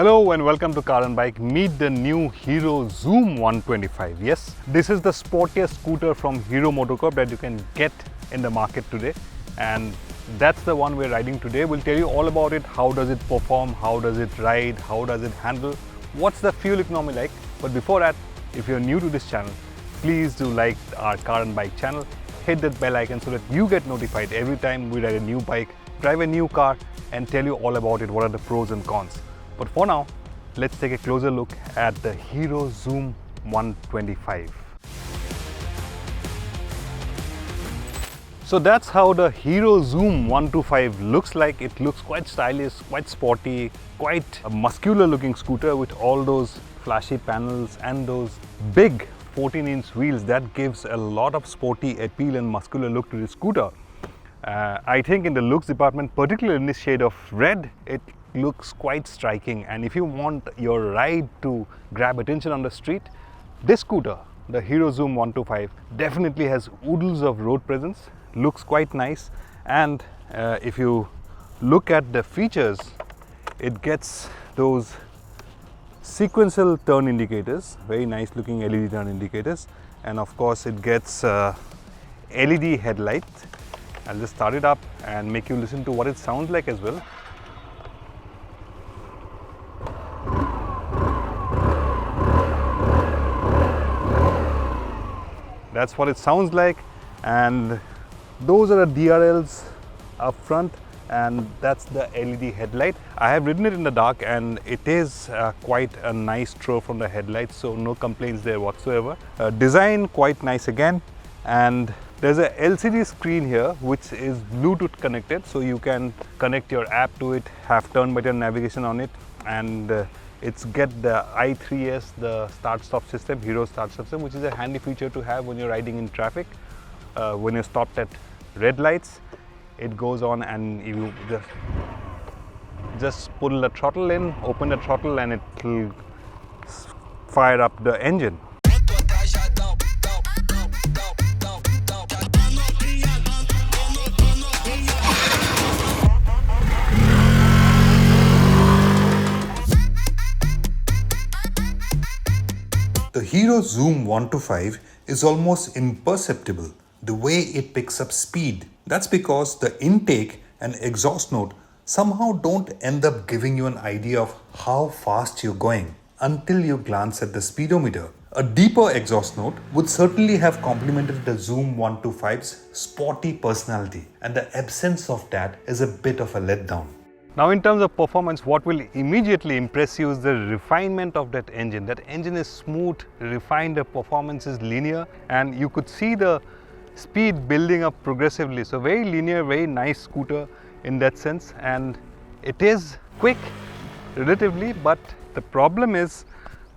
Hello and welcome to Car and Bike. Meet the new Hero Xoom 125. Yes, this is the sportiest scooter from Hero Motocorp that you can get in the market today, and that's the one we're riding today. We'll tell you all about it. How does it perform? How does it ride? How does it handle? What's the fuel economy like? But before that, if you're new to this channel, please do like our Car and Bike channel. Hit that bell icon so that you get notified every time we ride a new bike, drive a new car, and tell you all about it. What are the pros and cons? But for now, let's take a closer look at the Hero Xoom 125. So that's how the Hero Xoom 125 looks like. It looks quite stylish, quite sporty, quite a muscular looking scooter with all those flashy panels and those big 14-inch wheels. That gives a lot of sporty appeal and muscular look to the scooter. I think in the looks department, particularly in this shade of red, it looks quite striking. And if you want your ride to grab attention on the street, this scooter, the Hero Xoom 125, definitely has oodles of road presence, looks quite nice. And if you look at the features, it gets those sequential turn indicators, very nice looking LED turn indicators, and of course it gets LED headlights. I'll just start it up and make you listen to what it sounds like as well. That's what it sounds like, and those are the DRLs up front, and that's the LED headlight. I have ridden it in the dark and it is quite a nice throw from the headlights, so no complaints there whatsoever. Design quite nice again, and there's a LCD screen here which is Bluetooth connected, so you can connect your app to it, have turn-by-turn navigation on it, and it's get the i3S, the start-stop system, Hero start system, which is a handy feature to have when you're riding in traffic. When you're stopped at red lights, it goes on and you just pull the throttle in, open the throttle, and it will fire up the engine. The Hero Xoom 125 is almost imperceptible the way it picks up speed. That's because the intake and exhaust note somehow don't end up giving you an idea of how fast you're going until you glance at the speedometer. A deeper exhaust note would certainly have complemented the Xoom 125's sporty personality, and the absence of that is a bit of a letdown. Now in terms of performance, what will immediately impress you is the refinement of that engine. That engine is smooth, refined, the performance is linear, and you could see the speed building up progressively. So very linear, very nice scooter in that sense, and it is quick relatively, but the problem is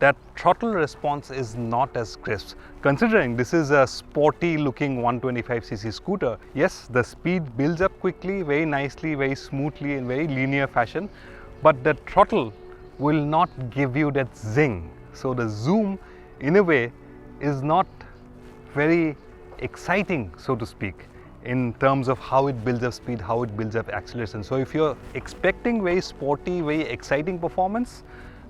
that throttle response is not as crisp. Considering this is a sporty looking 125cc scooter, yes, the speed builds up quickly, very nicely, very smoothly, in very linear fashion, but the throttle will not give you that zing. So the Xoom, in a way, is not very exciting, so to speak, in terms of how it builds up speed, how it builds up acceleration. So if you're expecting very sporty, very exciting performance,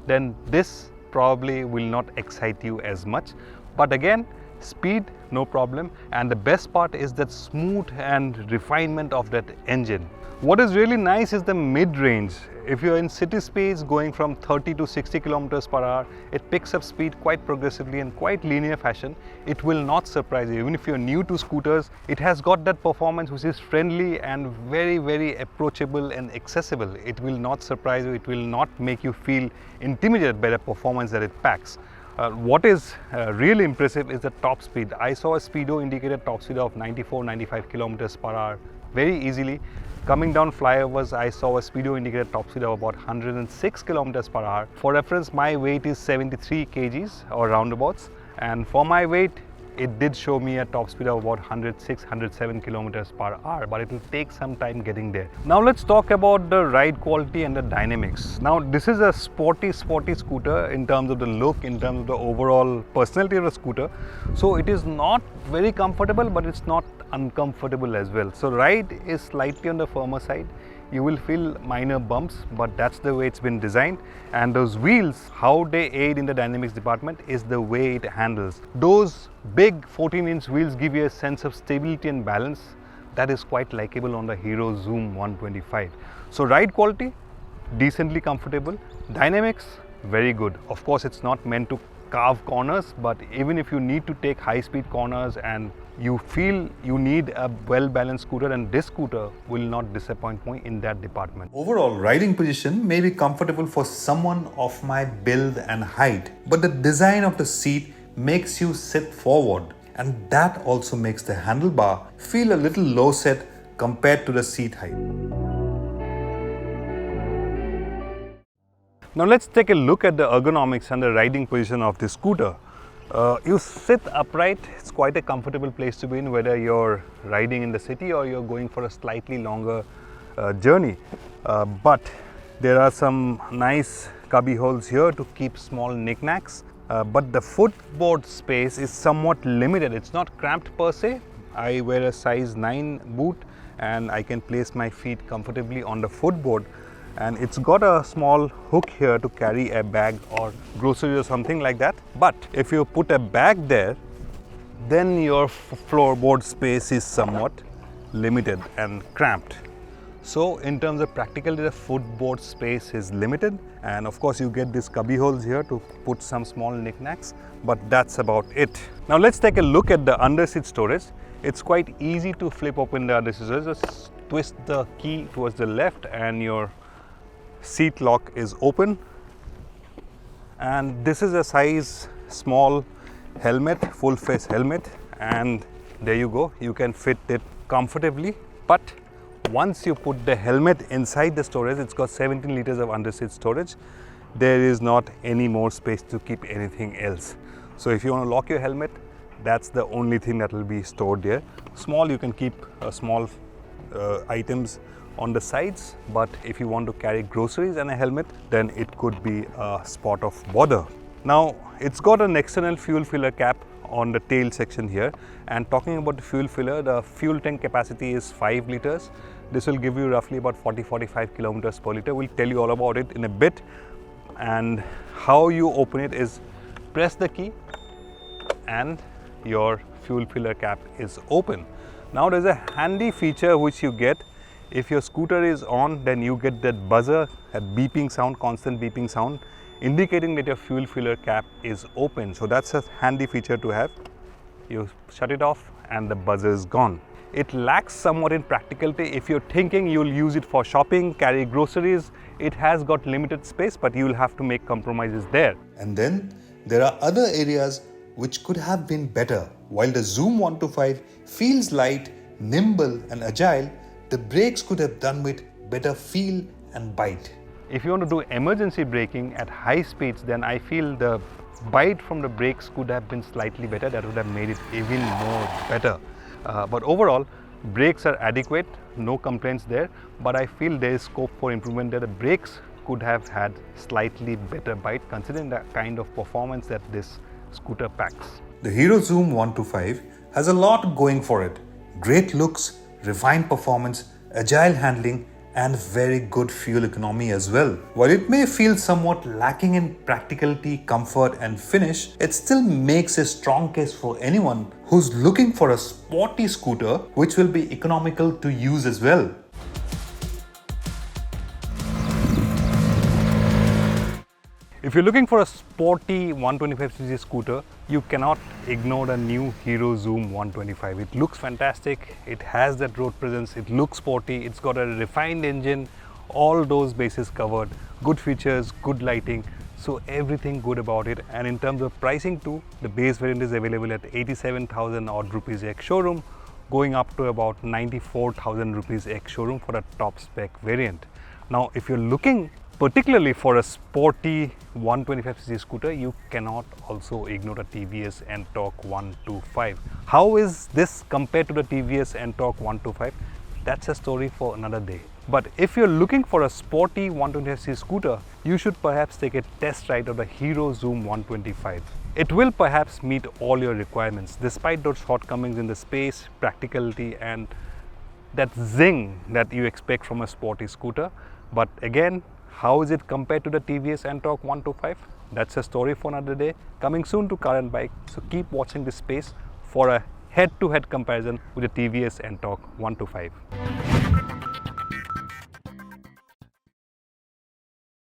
then this probably will not excite you as much. But again, speed, no problem, and the best part is that smooth and refinement of that engine. What is really nice is the mid-range. If you're in city speeds going from 30 to 60 kilometers per hour, it picks up speed quite progressively in quite linear fashion. It will not surprise you. Even if you're new to scooters, it has got that performance which is friendly and very, very approachable and accessible. It will not surprise you. It will not make you feel intimidated by the performance that it packs. What is really impressive is the top speed. I saw a speedo indicated top speed of 94-95 kilometers per hour very easily. Coming down flyovers, I saw a speedo indicated top speed of about 106 kilometers per hour. For reference, my weight is 73 kgs or roundabouts, and for my weight, it did show me a top speed of about 106-107 kilometers per hour, but it will take some time getting there. Now let's talk about the ride quality and the dynamics. Now this is a sporty scooter in terms of the look, in terms of the overall personality of the scooter. So it is not very comfortable, but it's not uncomfortable as well. So ride is slightly on the firmer side. you will feel minor bumps, but that's the way it's been designed. And those wheels, how they aid in the dynamics department is the way it handles. Those big 14-inch wheels give you a sense of stability and balance that is quite likable on the Hero Xoom 125. So ride quality, decently comfortable. Dynamics, very good. Of course, it's not meant to carve corners, but even if you need to take high-speed corners and you feel you need a well-balanced scooter, and this scooter will not disappoint me in that department. Overall, riding position may be comfortable for someone of my build and height, but the design of the seat makes you sit forward, and that also makes the handlebar feel a little low set compared to the seat height. Now let's take a look at the ergonomics and the riding position of this scooter. You sit upright. It's quite a comfortable place to be in, whether you're riding in the city or you're going for a slightly longer journey. But there are some nice cubby holes here to keep small knickknacks. But the footboard space is somewhat limited. It's not cramped per se. I wear a size 9 boot and I can place my feet comfortably on the footboard. And it's got a small hook here to carry a bag or groceries or something like that. But if you put a bag there, then your floorboard space is somewhat limited and cramped. So in terms of practicality, the footboard space is limited, and of course you get these cubby holes here to put some small knickknacks, but that's about it. Now let's take a look at the underseat storage. It's quite easy to flip open the underseat storage. Just twist the key towards the left and your seat lock is open, and this is a size small helmet, full face helmet, and there you go, you can fit it comfortably. But once you put the helmet inside the storage, it's got 17 liters of underseat storage. There is not any more space to keep anything else. So if you want to lock your helmet, that's the only thing that will be stored there. Small, you can keep small items on the sides, but if you want to carry groceries and a helmet, then it could be a spot of bother. Now it's got an external fuel filler cap on the tail section here, and talking about the fuel filler, the fuel tank capacity is 5 liters. This will give you roughly about 40-45 kilometers per liter. We'll tell you all about it in a bit. And how you open it is press the key and your fuel filler cap is open. Now there's a handy feature which you get. If your scooter is on, then you get that buzzer, that beeping sound, constant beeping sound, indicating that your fuel filler cap is open. So that's a handy feature to have. You shut it off and the buzzer is gone. It lacks somewhat in practicality. If you're thinking you'll use it for shopping, carry groceries, it has got limited space, but you'll have to make compromises there. And then there are other areas which could have been better. While the Xoom 125 feels light, nimble and agile, the brakes could have done with better feel and bite. If you want to do emergency braking at high speeds, then I feel the bite from the brakes could have been slightly better. That would have made it even more better. But overall, brakes are adequate, no complaints there. But I feel there is scope for improvement there. The brakes could have had slightly better bite considering the kind of performance that this scooter packs. The Hero Xoom 125 has a lot going for it. Great looks, refined performance, agile handling, and very good fuel economy as well. While it may feel somewhat lacking in practicality, comfort and finish, it still makes a strong case for anyone who's looking for a sporty scooter which will be economical to use as well. If you're looking for a sporty 125cc scooter, you cannot ignore the new Hero Xoom 125. It looks fantastic, it has that road presence, it looks sporty, it's got a refined engine, all those bases covered, good features, good lighting, so everything good about it. And in terms of pricing too, the base variant is available at 87,000 odd rupees ex showroom, going up to about 94,000 rupees ex showroom for the top spec variant. Now if you're looking particularly for a sporty 125cc scooter, you cannot also ignore the TVS N-Torq 125. How is this compared to the TVS N-Torq 125? That's a story for another day. But if you're looking for a sporty 125cc scooter, you should perhaps take a test ride of the Hero Xoom 125. It will perhaps meet all your requirements despite those shortcomings in the space, practicality and that zing that you expect from a sporty scooter. But again, how is it compared to the TVS Ntorq 125? That's a story for another day. Coming soon to Car and Bike. So keep watching this space for a head-to-head comparison with the TVS Ntorq 125.